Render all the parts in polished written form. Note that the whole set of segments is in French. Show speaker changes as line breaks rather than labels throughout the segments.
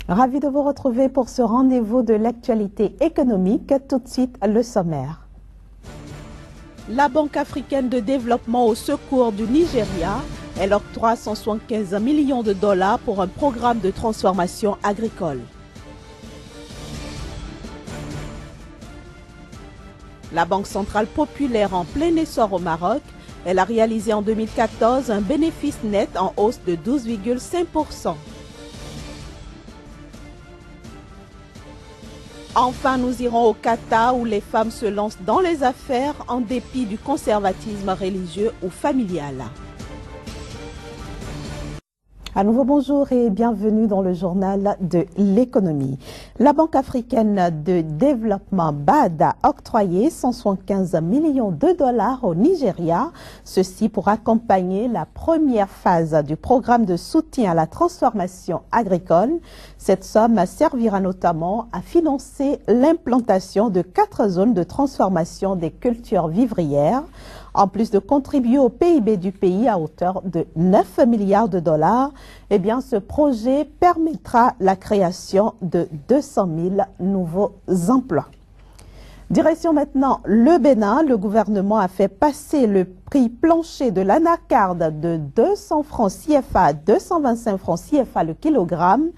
Ravi de vous retrouver pour ce rendez-vous de l'actualité économique. Tout de suite, le sommaire. La Banque africaine de développement au secours du Nigeria, elle octroie 175 millions de dollars pour un programme de transformation agricole. La Banque centrale populaire en plein essor au Maroc, elle a réalisé en 2014 un bénéfice net en hausse de 12,5%. Enfin, nous irons au Qatar où les femmes se lancent dans les affaires en dépit du conservatisme religieux ou familial. À nouveau, bonjour et bienvenue dans le journal de l'économie. La Banque africaine de développement BAD a octroyé 175 millions de dollars au Nigeria, ceci pour accompagner la première phase du programme de soutien à la transformation agricole. Cette somme servira notamment à financer l'implantation de 4 zones de transformation des cultures vivrières, en plus de contribuer au PIB du pays à hauteur de 9 milliards de dollars. Eh bien, ce projet permettra la création de 200 000 nouveaux emplois. Direction maintenant le Bénin. Le gouvernement a fait passer le prix plancher de l'anacarde de 200 francs CFA à 225 francs CFA le kilogramme.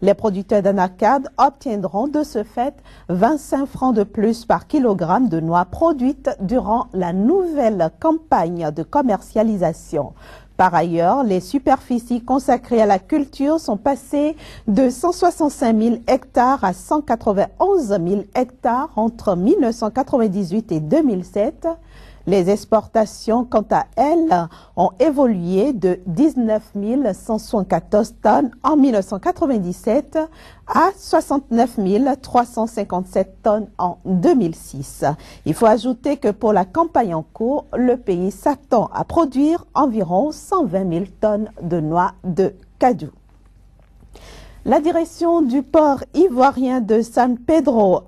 Les producteurs d'anacarde obtiendront de ce fait 25 francs de plus par kilogramme de noix produites durant la nouvelle campagne de commercialisation. Par ailleurs, les superficies consacrées à la culture sont passées de 165 000 hectares à 191 000 hectares entre 1998 et 2007. Les exportations, quant à elles, ont évolué de 19 174 tonnes en 1997 à 69 357 tonnes en 2006. Il faut ajouter que pour la campagne en cours, le pays s'attend à produire environ 120 000 tonnes de noix de cajou. La direction du port ivoirien de San Pedro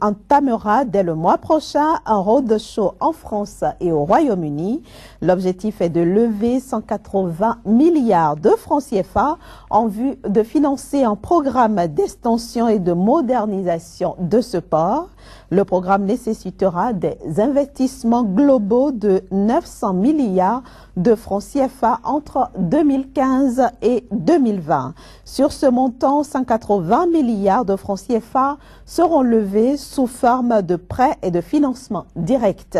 entamera dès le mois prochain un roadshow en France et au Royaume-Uni. L'objectif est de lever 180 milliards de francs CFA en vue de financer un programme d'extension et de modernisation de ce port. Le programme nécessitera des investissements globaux de 900 milliards de francs CFA entre 2015 et 2020. Sur ce montant, 180 milliards de francs CFA seront levés sous forme de prêts et de financement direct.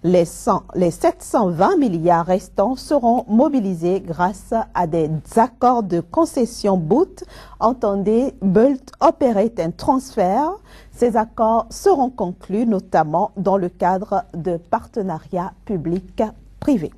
Les 720 milliards restants seront mobilisés grâce à des accords de concession BOOT, entendez Bulk Operate and Transfer. Ces accords seront conclus notamment dans le cadre de partenariats publics-privés.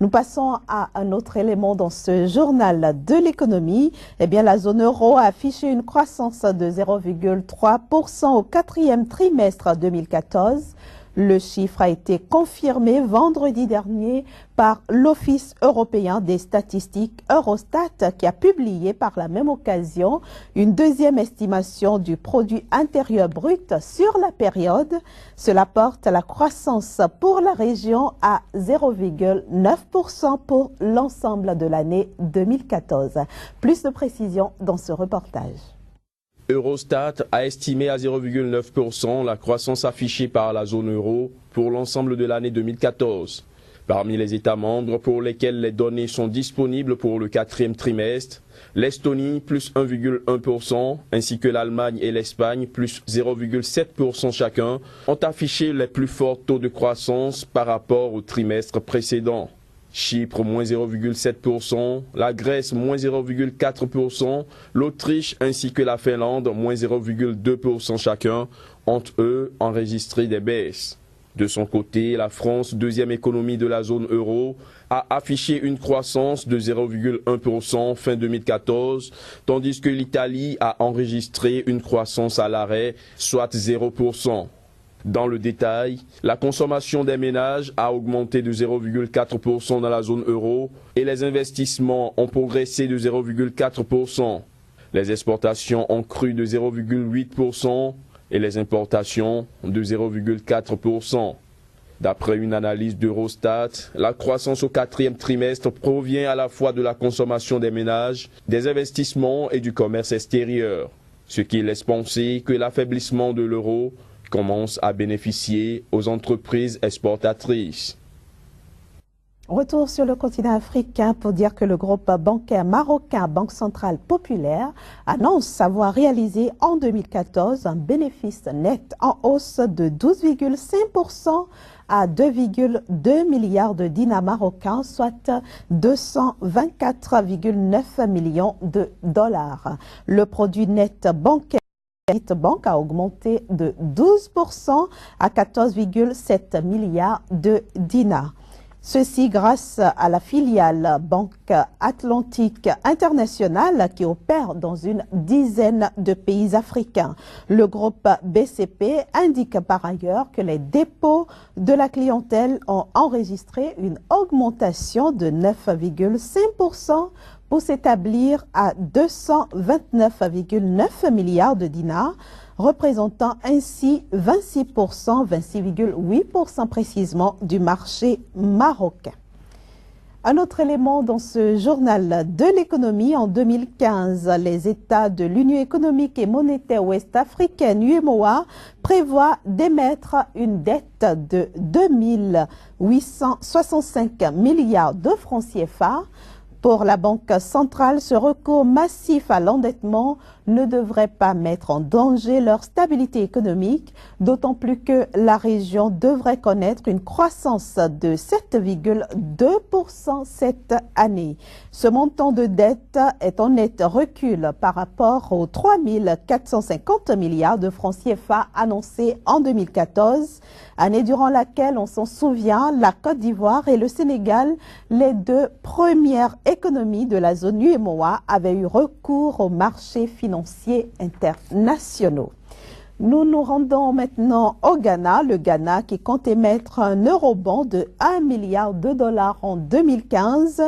Nous passons à un autre élément dans ce journal de l'économie. Eh bien, la zone euro a affiché une croissance de 0,3% au 4e trimestre 2014. Le chiffre a été confirmé vendredi dernier par l'Office européen des statistiques Eurostat qui a publié par la même occasion une deuxième estimation du produit intérieur brut sur la période. Cela porte la croissance pour la région à 0,9% pour l'ensemble de l'année 2014. Plus de précisions dans ce reportage.
Eurostat a estimé à 0,9% la croissance affichée par la zone euro pour l'ensemble de l'année 2014. Parmi les États membres pour lesquels les données sont disponibles pour le 4e trimestre, l'Estonie plus 1,1% ainsi que l'Allemagne et l'Espagne plus 0,7% chacun ont affiché les plus forts taux de croissance par rapport au trimestre précédent. Chypre, moins 0,7%, la Grèce, moins 0,4%, l'Autriche ainsi que la Finlande, moins 0,2% chacun, ont eux enregistré des baisses. De son côté, la France, deuxième économie de la zone euro, a affiché une croissance de 0,1% fin 2014, tandis que l'Italie a enregistré une croissance à l'arrêt, soit 0%. Dans le détail, la consommation des ménages a augmenté de 0,4% dans la zone euro et les investissements ont progressé de 0,4%. Les exportations ont cru de 0,8% et les importations de 0,4%. D'après une analyse d'Eurostat, la croissance au 4e trimestre provient à la fois de la consommation des ménages, des investissements et du commerce extérieur, ce qui laisse penser que l'affaiblissement de l'euro commence à bénéficier aux entreprises exportatrices.
Retour sur le continent africain pour dire que le groupe bancaire marocain Banque Centrale Populaire annonce avoir réalisé en 2014 un bénéfice net en hausse de 12,5% à 2,2 milliards de dinars marocains, soit 224,9 millions de dollars. Le produit net bancaire banque a augmenté de 12% à 14,7 milliards de dinars. Ceci grâce à la filiale Banque Atlantique Internationale qui opère dans une dizaine de pays africains. Le groupe BCP indique par ailleurs que les dépôts de la clientèle ont enregistré une augmentation de 9,5% pour s'établir à 229,9 milliards de dinars, représentant ainsi 26,8% précisément du marché marocain. Un autre élément dans ce journal de l'économie, en 2015, les États de l'Union économique et monétaire ouest-africaine, UEMOA, prévoient d'émettre une dette de 2865 milliards de francs CFA. Pour la Banque centrale, ce recours massif à l'endettement ne devrait pas mettre en danger leur stabilité économique, d'autant plus que la région devrait connaître une croissance de 7,2% cette année. Ce montant de dette est en net recul par rapport aux 3 450 milliards de francs CFA annoncés en 2014, année durant laquelle, on s'en souvient, la Côte d'Ivoire et le Sénégal, les deux premières économies de la zone UEMOA, avaient eu recours aux marchés financiers internationaux. Nous nous rendons maintenant au Ghana, le Ghana qui compte émettre un eurobond de 1 milliard de dollars en 2015.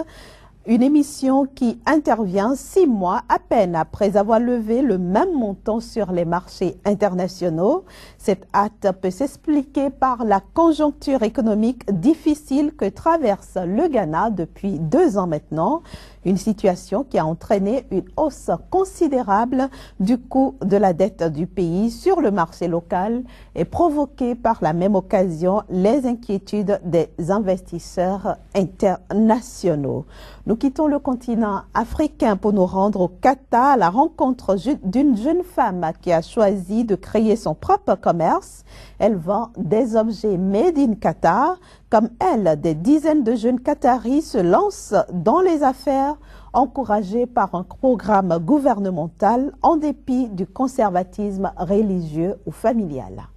Une émission qui intervient 6 mois à peine après avoir levé le même montant sur les marchés internationaux. Cette hâte peut s'expliquer par la conjoncture économique difficile que traverse le Ghana depuis 2 ans maintenant. Une situation qui a entraîné une hausse considérable du coût de la dette du pays sur le marché local et provoqué par la même occasion les inquiétudes des investisseurs internationaux. Nous quittons le continent africain pour nous rendre au Qatar à la rencontre d'une jeune femme qui a choisi de créer son propre commerce. Elle vend des objets made in Qatar. Comme elle, des dizaines de jeunes Qataris se lancent dans les affaires, encouragés par un programme gouvernemental en dépit du conservatisme religieux ou familial.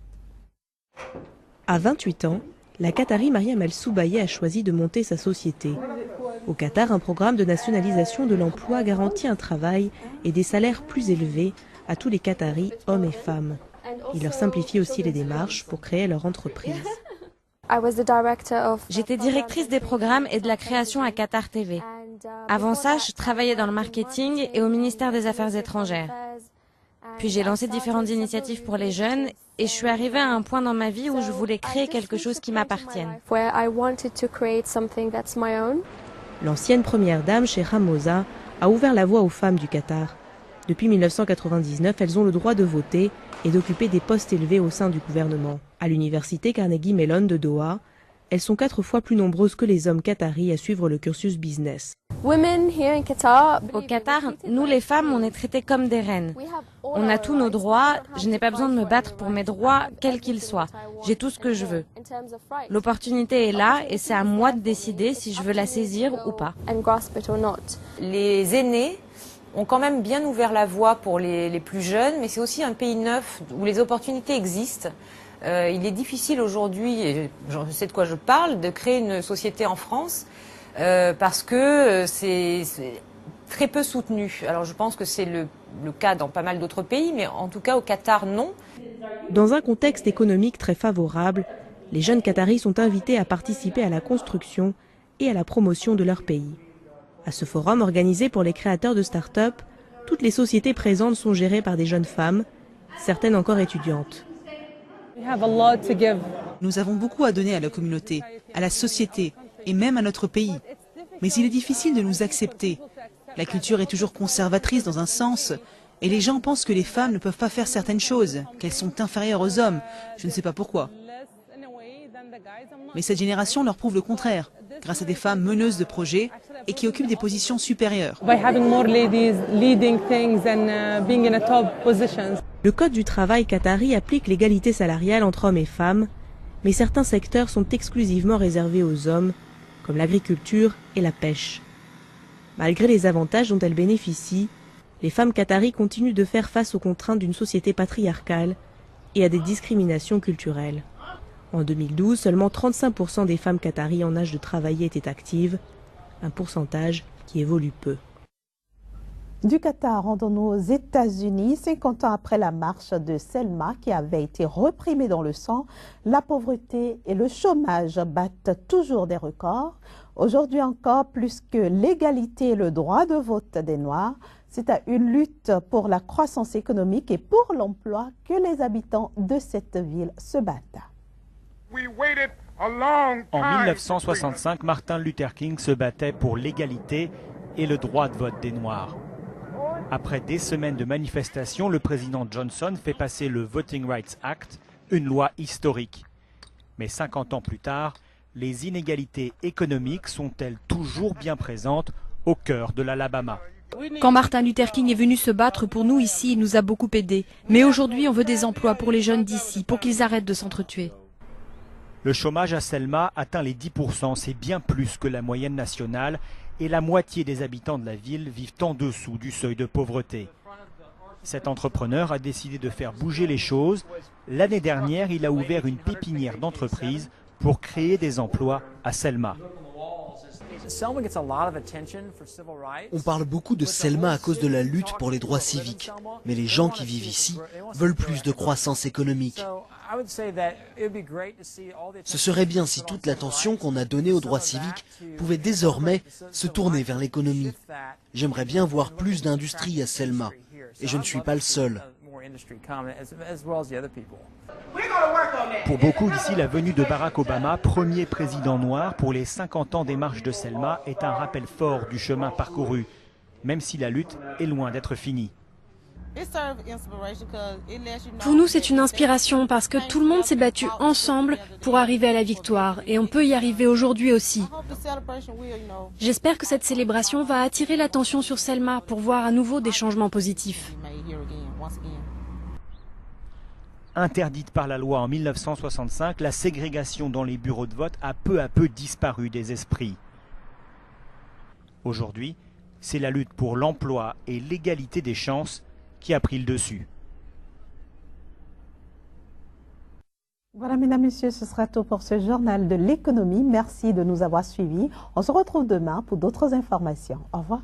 À 28 ans, la Qatari Mariam El Soubaye a choisi de monter sa société. Au Qatar, un programme de nationalisation de l'emploi garantit un travail et des salaires plus élevés à tous les Qataris, hommes et femmes. Il leur simplifie aussi les démarches pour créer leur entreprise.
J'étais directrice des programmes et de la création à Qatar TV. Avant ça, je travaillais dans le marketing et au ministère des Affaires étrangères. Puis j'ai lancé différentes initiatives pour les jeunes et je suis arrivée à un point dans ma vie où je voulais créer quelque chose qui m'appartienne.
L'ancienne première dame, Sheikha Moza, a ouvert la voie aux femmes du Qatar. Depuis 1999, elles ont le droit de voter et d'occuper des postes élevés au sein du gouvernement. À l'université Carnegie Mellon de Doha, elles sont 4 fois plus nombreuses que les hommes qataris à suivre le cursus business.
Au Qatar, nous les femmes, on est traitées comme des reines. On a tous nos droits, je n'ai pas besoin de me battre pour mes droits, quels qu'ils soient. J'ai tout ce que je veux. L'opportunité est là et c'est à moi de décider si je veux la saisir ou pas.
Les aînés ont quand même bien ouvert la voie pour les plus jeunes, mais c'est aussi un pays neuf où les opportunités existent. Il est difficile aujourd'hui, et je sais de quoi je parle, de créer une société en France parce que c'est très peu soutenu. Alors je pense que c'est le cas dans pas mal d'autres pays, mais en tout cas au Qatar, non.
Dans un contexte économique très favorable, les jeunes Qataris sont invités à participer à la construction et à la promotion de leur pays. À ce forum organisé pour les créateurs de start-up, toutes les sociétés présentes sont gérées par des jeunes femmes, certaines encore étudiantes.
Nous avons beaucoup à donner à la communauté, à la société et même à notre pays. Mais il est difficile de nous accepter. La culture est toujours conservatrice dans un sens et les gens pensent que les femmes ne peuvent pas faire certaines choses, qu'elles sont inférieures aux hommes. Je ne sais pas pourquoi. Mais cette génération leur prouve le contraire, grâce à des femmes meneuses de projets et qui occupent des positions supérieures.
Le Code du travail qatari applique l'égalité salariale entre hommes et femmes, mais certains secteurs sont exclusivement réservés aux hommes, comme l'agriculture et la pêche. Malgré les avantages dont elles bénéficient, les femmes qataries continuent de faire face aux contraintes d'une société patriarcale et à des discriminations culturelles. En 2012, seulement 35% des femmes qataries en âge de travailler étaient actives, un pourcentage qui évolue peu.
Du Qatar, rendons-nous aux États-Unis. 50 ans après la marche de Selma qui avait été reprimée dans le sang, la pauvreté et le chômage battent toujours des records. Aujourd'hui encore, plus que l'égalité et le droit de vote des Noirs, c'est à une lutte pour la croissance économique et pour l'emploi que les habitants de cette ville se battent.
En 1965, Martin Luther King se battait pour l'égalité et le droit de vote des Noirs. Après des semaines de manifestations, le président Johnson fait passer le Voting Rights Act, une loi historique. Mais 50 ans plus tard, les inégalités économiques sont-elles toujours bien présentes au cœur de l'Alabama?
Quand Martin Luther King est venu se battre pour nous ici, il nous a beaucoup aidés. Mais aujourd'hui, on veut des emplois pour les jeunes d'ici, pour qu'ils arrêtent de s'entretuer.
Le chômage à Selma atteint les 10%, c'est bien plus que la moyenne nationale, et la moitié des habitants de la ville vivent en dessous du seuil de pauvreté. Cet entrepreneur a décidé de faire bouger les choses. L'année dernière, il a ouvert une pépinière d'entreprise pour créer des emplois à Selma.
On parle beaucoup de Selma à cause de la lutte pour les droits civiques, mais les gens qui vivent ici veulent plus de croissance économique. Ce serait bien si toute l'attention qu'on a donnée aux droits civiques pouvait désormais se tourner vers l'économie. J'aimerais bien voir plus d'industrie à Selma, et je ne suis pas le seul.
Pour beaucoup ici, la venue de Barack Obama, premier président noir pour les 50 ans des marches de Selma, est un rappel fort du chemin parcouru, même si la lutte est loin d'être finie.
Pour nous, c'est une inspiration parce que tout le monde s'est battu ensemble pour arriver à la victoire et on peut y arriver aujourd'hui aussi. J'espère que cette célébration va attirer l'attention sur Selma pour voir à nouveau des changements positifs.
Interdite par la loi en 1965, la ségrégation dans les bureaux de vote a peu à peu disparu des esprits. Aujourd'hui, c'est la lutte pour l'emploi et l'égalité des chances qui a pris le dessus.
Voilà, mesdames, messieurs, ce sera tout pour ce journal de l'économie. Merci de nous avoir suivis. On se retrouve demain pour d'autres informations. Au revoir.